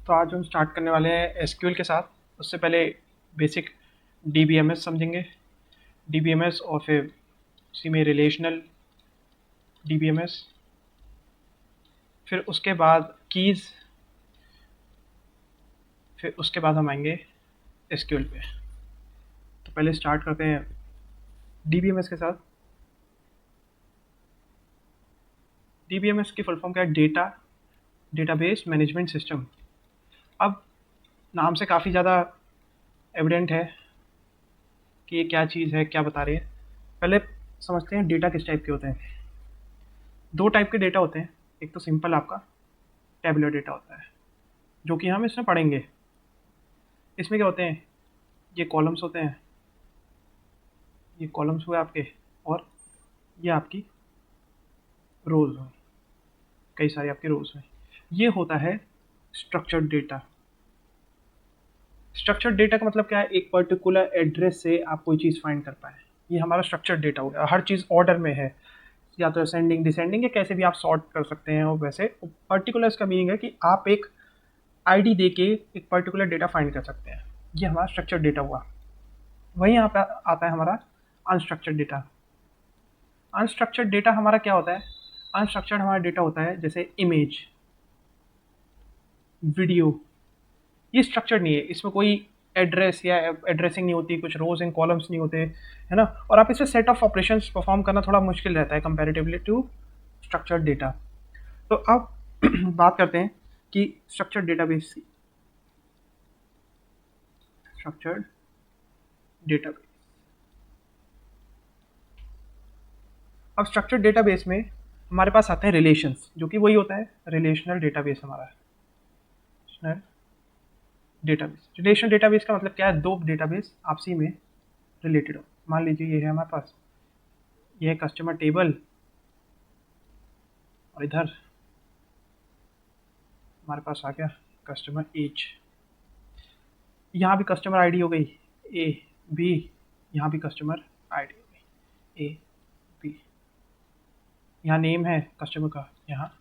तो आज हम स्टार्ट करने वाले हैं एसक्यूएल के साथ। उससे पहले बेसिक डीबीएमएस समझेंगे, डीबीएमएस और फिर उसी में रिलेशनल डीबीएमएस, फिर उसके बाद कीज़, फिर उसके बाद हम आएंगे एसक्यूएल पे। तो पहले स्टार्ट करते हैं डीबीएमएस के साथ। डीबीएमएस की फुल फॉर्म क्या है? Database management system. अब नाम से काफ़ी ज़्यादा एविडेंट है कि ये क्या चीज़ है, क्या बता रही है। पहले समझते हैं डेटा किस टाइप के होते हैं। दो टाइप के डेटा होते हैं। एक तो सिंपल आपका टेबुलर डेटा होता है, जो कि हम इसमें पढ़ेंगे। इसमें क्या होते हैं? ये कॉलम्स होते हैं, ये कॉलम्स हुए आपके, और ये आपकी रोज़ हुई, कई सारे आपके रोज़ हुए। ये होता है स्ट्रक्चर्ड डेटा। स्ट्रक्चर्ड डेटा का मतलब क्या है? एक पर्टिकुलर एड्रेस से आप कोई चीज़ फाइंड कर पाए, ये हमारा स्ट्रक्चर्ड डेटा हो गया। हर चीज़ ऑर्डर में है, या तो असेंडिंग डिसेंडिंग, या कैसे भी आप सॉर्ट कर सकते हैं। और वैसे पर्टिकुलर इसका मीनिंग है कि आप एक आईडी दे के एक पर्टिकुलर डेटा फाइंड कर सकते हैं। ये हमारा स्ट्रक्चर्ड डेटा हुआ। वहीं यहाँ पे आता है हमारा अनस्ट्रक्चर्ड डेटा। अनस्ट्रक्चर्ड डेटा हमारा क्या होता है? अनस्ट्रक्चर्ड हमारा डेटा होता है जैसे इमेज, वीडियो। ये स्ट्रक्चर्ड नहीं है, इसमें कोई एड्रेस या एड्रेसिंग नहीं होती, कुछ रोज एंड कॉलम्स नहीं होते, है ना। और आप इससे सेट ऑफ ऑपरेशंस परफॉर्म करना थोड़ा मुश्किल रहता है कंपैरेटिवली टू स्ट्रक्चर्ड डेटा। तो अब बात करते हैं कि स्ट्रक्चर्ड डेटाबेस की। Structured database. अब स्ट्रक्चर्ड डेटाबेस में हमारे पास आते हैं रिलेशंस, जो कि वही होता है रिलेशनल डेटाबेस हमारा। Relational database. रिलेशनल डेटाबेस का मतलब क्या है? दो डेटाबेस आपसी में रिलेटेड हो। मान लीजिए ये है हमारे पास, ये है कस्टमर टेबल, और इधर हमारे पास आ गया कस्टमर एज। यहाँ भी कस्टमर आईडी हो गई ए बी, यहाँ भी कस्टमर आईडी हो गई ए बी। यहाँ नेम है कस्टमर का, यहाँ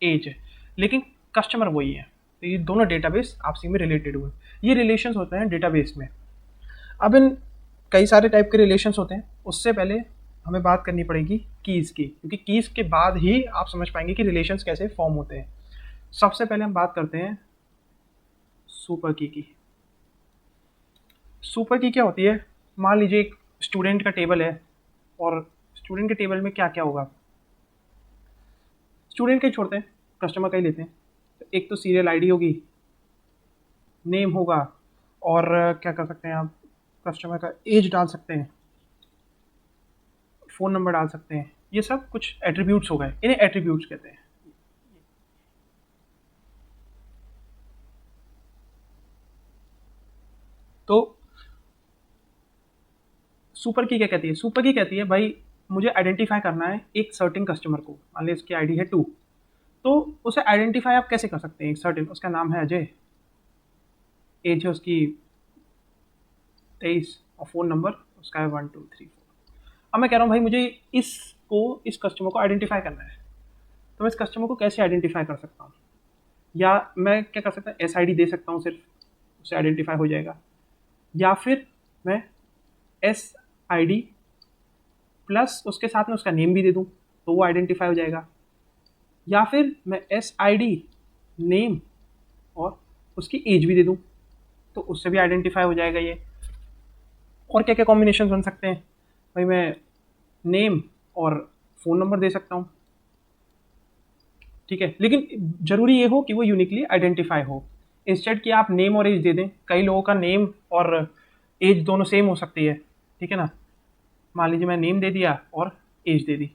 एज है, लेकिन कस्टमर वही है। तो ये दोनों डेटाबेस आपसी में रिलेटेड हुए। ये रिलेशंस होते हैं डेटाबेस में। अब इन कई सारे टाइप के रिलेशंस होते हैं। उससे पहले हमें बात करनी पड़ेगी कीज़ की, क्योंकि कीज़ के बाद ही आप समझ पाएंगे कि रिलेशंस कैसे फॉर्म होते हैं। सबसे पहले हम बात करते हैं सुपर की। सुपर की क्या होती है? मान लीजिए एक स्टूडेंट का टेबल है, और स्टूडेंट के टेबल में क्या क्या होगा? स्टूडेंट का ही छोड़ते हैं, कस्टमर का ही लेते हैं। तो एक तो सीरियल आईडी होगी, नेम होगा, और क्या कर सकते हैं आप? कस्टमर का एज डाल सकते हैं, फ़ोन नंबर डाल सकते हैं। ये सब कुछ एट्रीब्यूट्स हो गए, इन्हें एट्रीब्यूट्स कहते हैं। तो सुपर की क्या कहती है? सुपर की कहती है भाई, मुझे आइडेंटिफाई करना है एक सर्टेन कस्टमर को। मान लीजिए इसकी आईडी है 2, तो उसे आइडेंटिफाई आप कैसे कर सकते हैं? एक सर्टेन, उसका नाम है अजय, एज है उसकी 23, और फ़ोन नंबर उसका है 1234। अब मैं कह रहा हूँ भाई मुझे इस कस्टमर को आइडेंटिफाई करना है, तो मैं इस कस्टमर को कैसे आइडेंटिफाई कर सकता हूँ? या मैं क्या कर सकता हूँ? एस आई डी दे सकता हूँ, सिर्फ उससे आइडेंटिफाई हो जाएगा। या फिर मैं एस आई डी प्लस उसके साथ में उसका नेम भी दे दूँ, तो वो आइडेंटिफाई हो जाएगा। या फिर मैं एस आई डी, नेम, और उसकी एज भी दे दूँ, तो उससे भी आइडेंटिफाई हो जाएगा ये। और क्या क्या कॉम्बिनेशन बन सकते हैं भाई? मैं नेम और फ़ोन नंबर दे सकता हूँ, ठीक है, लेकिन ज़रूरी ये हो कि वो यूनिकली आइडेंटिफाई हो। इंस्टेड कि आप नेम और एज दे दें, कई लोगों का नेम और एज दोनों सेम हो सकती है, ठीक है ना। मान लीजिए मैं नेम दे दिया और एज दे दी,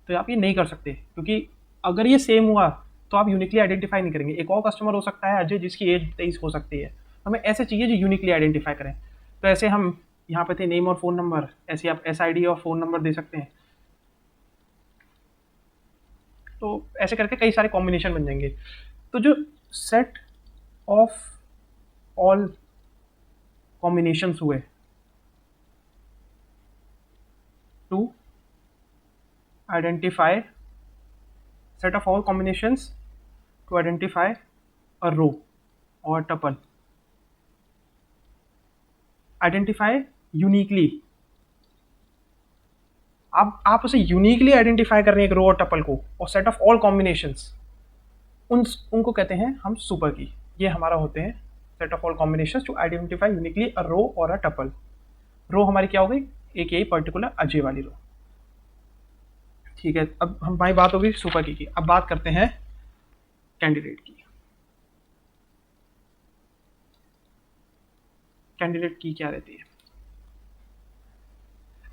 तो आप ये नहीं कर सकते, क्योंकि अगर ये सेम हुआ तो आप यूनिकली आइडेंटिफाई नहीं करेंगे। एक और कस्टमर हो सकता है अजय, जिसकी एज 23 हो सकती है। हमें ऐसे चाहिए जो यूनिकली आइडेंटिफाई करें। तो ऐसे हम यहाँ पे थे नेम और फ़ोन नंबर, ऐसे आप एस आई डी और फ़ोन नंबर दे सकते हैं। तो ऐसे करके कई सारे कॉम्बिनेशन बन जाएंगे। तो जो सेट ऑफ ऑल कॉम्बिनेशंस हुए to identify, set of all combinations to identify a row, और टपल, आइडेंटिफाई यूनिकली। अब आप उसे यूनिकली आइडेंटिफाई कर रहे हैं एक रो और टपल को, और सेट ऑफ ऑल कॉम्बिनेशंस, उनको कहते हैं हम सुपर की। ये हमारा होते हैं set of all combinations to identify uniquely a row और अ टपल। रो हमारी क्या हो गई, एक यही पर्टिकुलर अजय वाली रो। ठीक है, अब हमारी बात होगी सुपर की। अब बात करते हैं कैंडिडेट की। कैंडिडेट की क्या रहती है?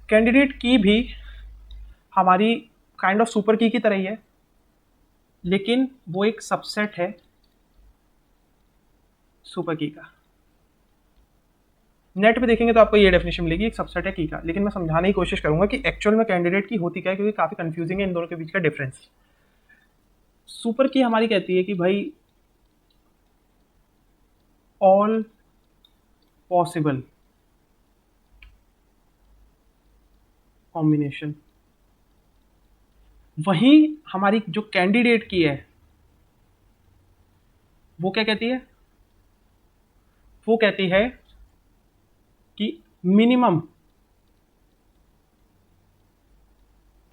कैंडिडेट की भी हमारी काइंड ऑफ सुपर की तरह ही है, लेकिन वो एक सबसेट है सुपर की का। नेट पे देखेंगे तो आपको ये डेफिनेशन मिलेगी, एक सबसेट है की का, लेकिन मैं समझाने की कोशिश करूंगा कि एक्चुअल में कैंडिडेट की होती क्या है, क्योंकि काफी कंफ्यूजिंग है इन दोनों के बीच का डिफरेंस। सुपर की हमारी कहती है कि भाई ऑल पॉसिबल कॉम्बिनेशन। वहीं हमारी जो कैंडिडेट की है वो क्या कहती है, वो कहती है कि minimum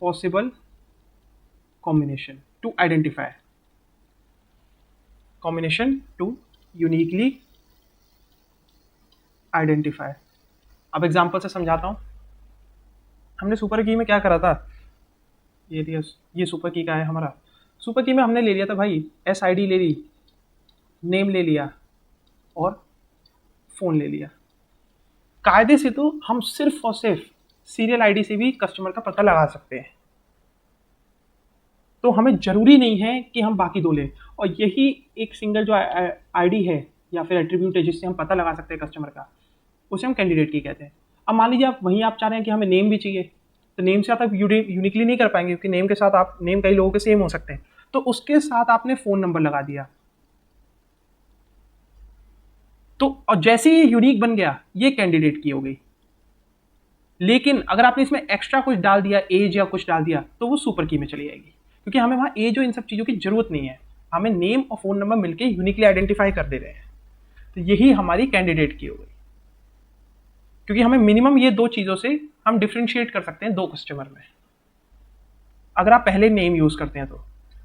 possible combination to identify, combination to uniquely identify. अब एग्जांपल से समझाता हूं। हमने सुपर की में क्या करा था, ये सुपर की का है हमारा। सुपर की में हमने ले लिया था भाई SID ले ली, नेम ले लिया और फोन ले लिया। कायदे से तो हम सिर्फ और सिर्फ सीरियल आईडी से भी कस्टमर का पता लगा सकते हैं, तो हमें जरूरी नहीं है कि हम बाकी दो लें। और यही एक सिंगल जो आईडी है या फिर एट्रीब्यूट है जिससे हम पता लगा सकते हैं कस्टमर का, उसे हम कैंडिडेट की कहते हैं। अब मान लीजिए आप वहीं आप चाह रहे हैं कि हमें नेम भी चाहिए, तो नेम से आप यूनिकली नहीं कर पाएंगे, क्योंकि नेम के साथ आप नेम कई लोगों के सेम हो सकते हैं, तो उसके साथ आपने फ़ोन नंबर लगा दिया, तो और जैसे ही यूनिक बन गया ये कैंडिडेट की हो गई। लेकिन अगर आपने इसमें एक्स्ट्रा कुछ डाल दिया, एज या कुछ डाल दिया, तो वो सुपर की में चली जाएगी, क्योंकि हमें वहाँ एज और इन सब चीज़ों की जरूरत नहीं है, हमें नेम और फ़ोन नंबर मिलकर यूनिकली आइडेंटिफाई कर दे रहे हैं, तो यही हमारी कैंडिडेट की हो गई। क्योंकि हमें मिनिमम ये दो चीज़ों से हम डिफ्रेंशिएट कर सकते हैं दो कस्टमर में। अगर आप पहले नेम यूज़ करते हैं तो,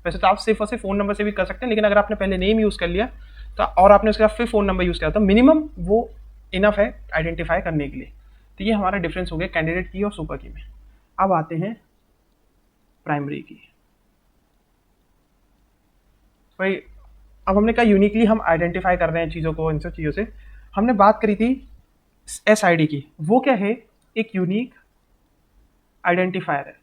वैसे तो आप सिर्फ और सिर्फ फ़ोन नंबर से भी कर सकते हैं, लेकिन अगर आपने पहले नेम यूज़ कर लिया तो और आपने उसके बाद फिर फ़ोन नंबर यूज़ किया तो मिनिमम वो इनफ है आइडेंटिफाई करने के लिए। तो ये हमारा डिफरेंस हो गया कैंडिडेट की और सुपर की में। अब आते हैं प्राइमरी की। भाई अब हमने कहा यूनिकली हम आइडेंटिफाई कर रहे हैं चीज़ों को, इन सब चीज़ों से हमने बात करी थी SID की। वो क्या है, एक यूनिक आइडेंटिफायर है।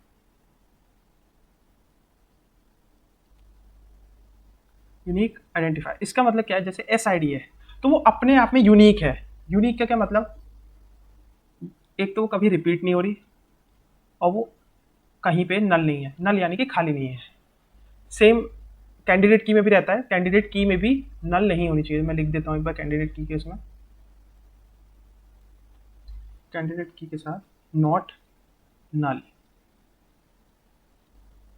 यूनिक आइडेंटिफायर इसका मतलब क्या है, जैसे SID है तो वो अपने आप में यूनिक है। यूनिक का क्या मतलब, एक तो वो कभी रिपीट नहीं हो रही और वो कहीं पे नल नहीं है, नल यानी कि खाली नहीं है। सेम कैंडिडेट की में भी रहता है, कैंडिडेट की में भी नल नहीं होनी चाहिए। मैं लिख देता हूँ एक बार कैंडिडेट की के इसमें, कैंडिडेट की के साथ नॉट नल।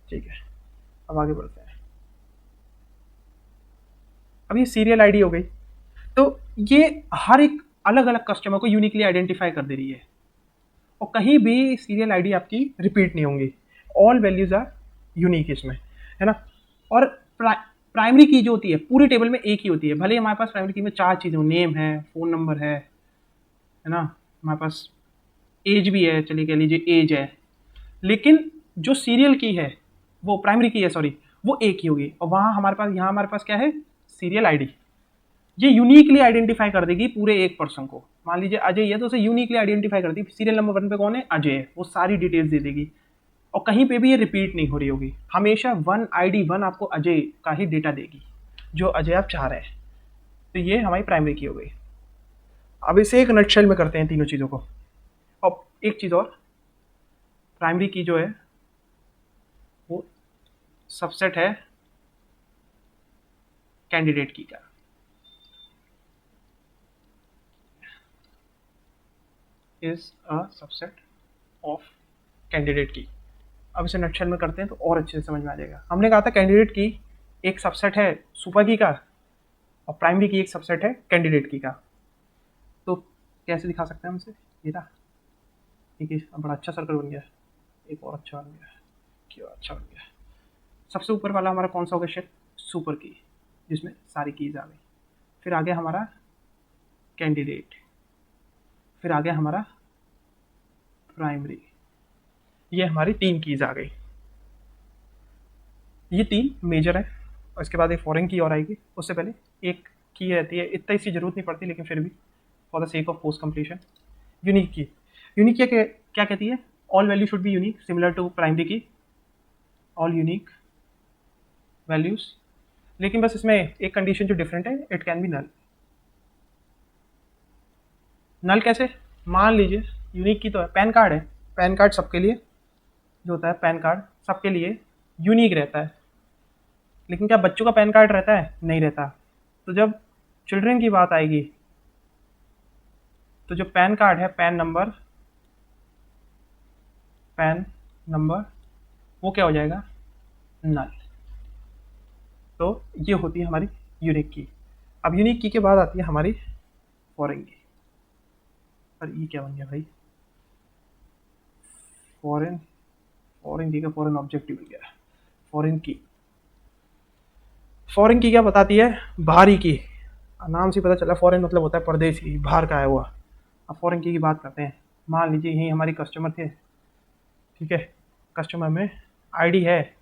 ठीक है, अब आगे बढ़ते हैं। अब ये सीरियल आईडी हो गई, तो ये हर एक अलग अलग कस्टमर को यूनिकली आइडेंटिफाई कर दे रही है, और कहीं भी सीरियल आईडी आपकी रिपीट नहीं होंगी, ऑल वैल्यूज आर यूनिक इसमें, है ना। और प्राइमरी की जो होती है पूरी टेबल में एक ही होती है, भले हमारे पास प्राइमरी की में चार चीज़ें हो, नेम है, फ़ोन नंबर है ना, हमारे पास एज भी है, चलिए कह लीजिए एज है, लेकिन जो सीरियल की है वो प्राइमरी की है सॉरी, वो एक ही होगी। और वहाँ हमारे पास, यहाँ हमारे पास क्या है, सीरियल आईडी। ये यूनिकली आइडेंटिफाई कर देगी पूरे एक पर्सन को। मान लीजिए अजय है तो उसे यूनिकली आइडेंटिफाई कर दी, सीरियल नंबर 1 पे कौन है, अजय है, वो सारी डिटेल्स दे देगी, और कहीं पे भी ये रिपीट नहीं हो रही होगी, हमेशा ID 1 आपको अजय का ही डेटा देगी जो अजय आप चाह रहे हैं। तो ये हमारी प्राइमरी की हो गई। अब इसे एक नटशेल में करते हैं तीनों चीज़ों को। और एक चीज़ और, प्राइमरी की जो है वो सबसेट है कैंडिडेट की का, is a subset of candidate की। अब इसे नटशेल में करते हैं तो और अच्छे से समझ में आ जाएगा। हमने कहा था कैंडिडेट की एक सबसेट है सुपर की का, और प्राइमरी की एक सबसेट है कैंडिडेट की का। तो कैसे दिखा सकते हैं हम इसे? ये रहा, ठीक है, बड़ा अच्छा सर्कल बन गया, एक और अच्छा बन गया, क्यों अच्छा बन गया। सबसे ऊपर वाला हमारा कौन सा होगा शेप? सुपर की, जिसमें सारी कीज आ गई। फिर आ गया हमारा कैंडिडेट, फिर आ गया हमारा प्राइमरी, ये हमारी 3 कीज आ गई। ये 3 मेजर है, और इसके बाद एक फॉरेन की और आएगी। उससे पहले एक की रहती है, इतना इसकी जरूरत नहीं पड़ती, लेकिन फिर भी for the sake of post completion. Unique key, unique key क्या कहती है? All value should be unique similar to primary key, all unique values. लेकिन बस इसमें एक कंडीशन जो डिफरेंट है, it can be null. Null कैसे? मान लीजिए यूनिक की तो है, पैन कार्ड है, पैन कार्ड सबके लिए जो होता है, पैन कार्ड सबके लिए यूनिक रहता है, लेकिन क्या बच्चों का पैन कार्ड रहता है? नहीं रहता। तो जब चिल्ड्रन की बात आएगी, तो जो पैन कार्ड है, पैन नंबर वो क्या हो जाएगा? नल। तो ये होती है हमारी यूनिक की। अब यूनिक की के बाद आती है हमारी फॉरेन की। पर ये क्या बन गया भाई? फॉरेन की का फॉरेन ऑब्जेक्टिव बन गया। फॉरेन की क्या बताती है? बाहरी की। नाम से पता चला फॉरेन मतलब होता है परदेसी, बाहर का है वो। अब फॉरेन की बात करते हैं। मान लीजिए यही हमारी कस्टमर थे, ठीक है, कस्टमर में आईडी है,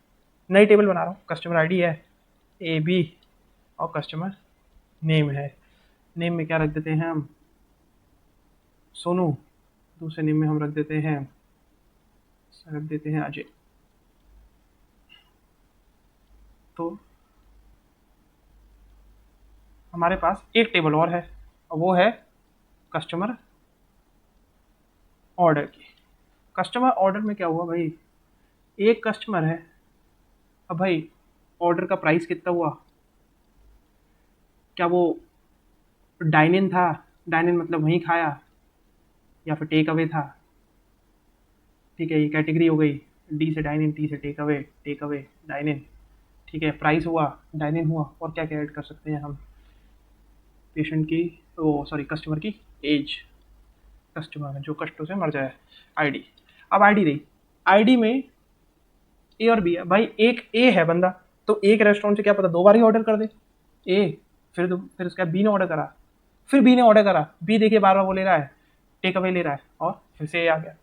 नई टेबल बना रहा हूँ, कस्टमर आईडी है AB और कस्टमर नेम है। नेम में क्या रख देते हैं हम? सोनू। दूसरे नेम में हम रख देते हैं अजय। तो हमारे पास एक टेबल और है, और वो है कस्टमर ऑर्डर की। कस्टमर ऑर्डर में क्या हुआ भाई? एक कस्टमर है, अब भाई ऑर्डर का प्राइस कितना हुआ? क्या वो डाइन इन था? डाइन इन मतलब वहीं खाया, या फिर टेक अवे था? ठीक है, ये कैटेगरी हो गई, डी से डाइन इन, टी से टेक अवे डाइन इन। ठीक है, प्राइस हुआ, डाइन इन हुआ, और क्या क्या ऐड कर सकते हैं हम? पेशेंट की, ओ सॉरी, कस्टमर की एज, कस्टमर जो कष्टों से मर जाए, आईडी। अब आईडी रही, आईडी में ए और बी है भाई। एक ए है बंदा, तो एक रेस्टोरेंट से क्या पता 2 बार ही ऑर्डर कर दे ए, फिर उसका बी ने ऑर्डर करा, फिर बी ने ऑर्डर करा, बी देखिए बार बार वो ले रहा है, टेक अवे ले रहा है, और फिर से ए आ गया।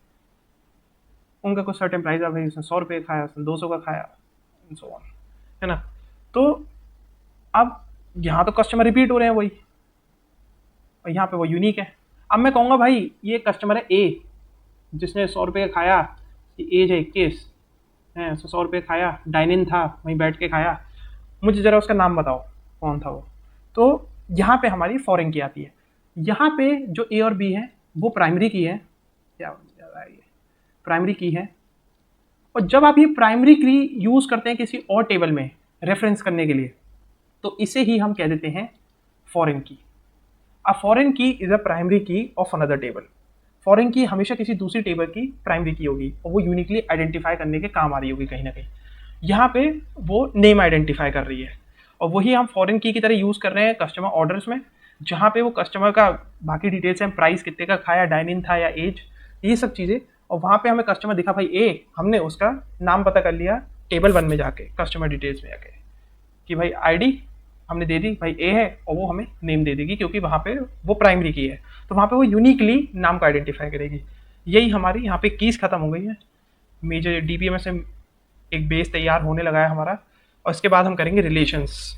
उनका कुछ सर्टेन प्राइस है भाई, उसने 100 रुपये खाया, उसने 200 का खाया, सो ऑन, है ना। तो अब यहाँ तो कस्टमर रिपीट हो रहे हैं वही, और यहाँ पे वो यूनिक है। अब मैं कहूँगा भाई ये कस्टमर है ए, जिसने 100 रुपये का खाया, एज है 21 है, 100 रुपये खाया, डाइन इन था, वहीं बैठ के खाया, मुझे ज़रा उसका नाम बताओ कौन था वो। तो यहाँ पे हमारी फॉरेन की आती है। यहाँ पे जो ए और बी है वो प्राइमरी की है, क्या प्राइमरी की है। और जब आप ये प्राइमरी की यूज़ करते हैं किसी और टेबल में रेफरेंस करने के लिए, तो इसे ही हम कह देते हैं फॉरेन की। अब फॉरेन की इज अ प्राइमरी की ऑफ अनदर टेबल। फॉरेन की हमेशा किसी दूसरी टेबल की प्राइमरी की होगी, और वो यूनिकली आइडेंटिफाई करने के काम आ रही होगी कहीं ना कहीं। यहाँ पे वो नेम आइडेंटिफाई कर रही है, और वही हम फॉरेन की तरह यूज़ कर रहे हैं कस्टमर ऑर्डर्स में, जहाँ पे वो कस्टमर का बाकी डिटेल्स हैं, प्राइस कितने का खाया, डाइन इन था या एज, ये सब चीज़ें। और वहाँ पे हमें कस्टमर दिखा भाई ए, हमने उसका नाम पता कर लिया टेबल 1 में जाके, कस्टमर डिटेल्स में जाके, कि भाई आईडी हमने दे दी भाई ए है, और वो हमें नेम दे देगी क्योंकि वहाँ पे वो प्राइमरी की है, तो वहाँ पे वो यूनिकली नाम को आइडेंटिफाई करेगी। यही हमारी यहाँ पे कीज़ खत्म हो गई है। मेजर DBMS में एक बेस तैयार होने लगा है हमारा, और इसके बाद हम करेंगे रिलेशंस।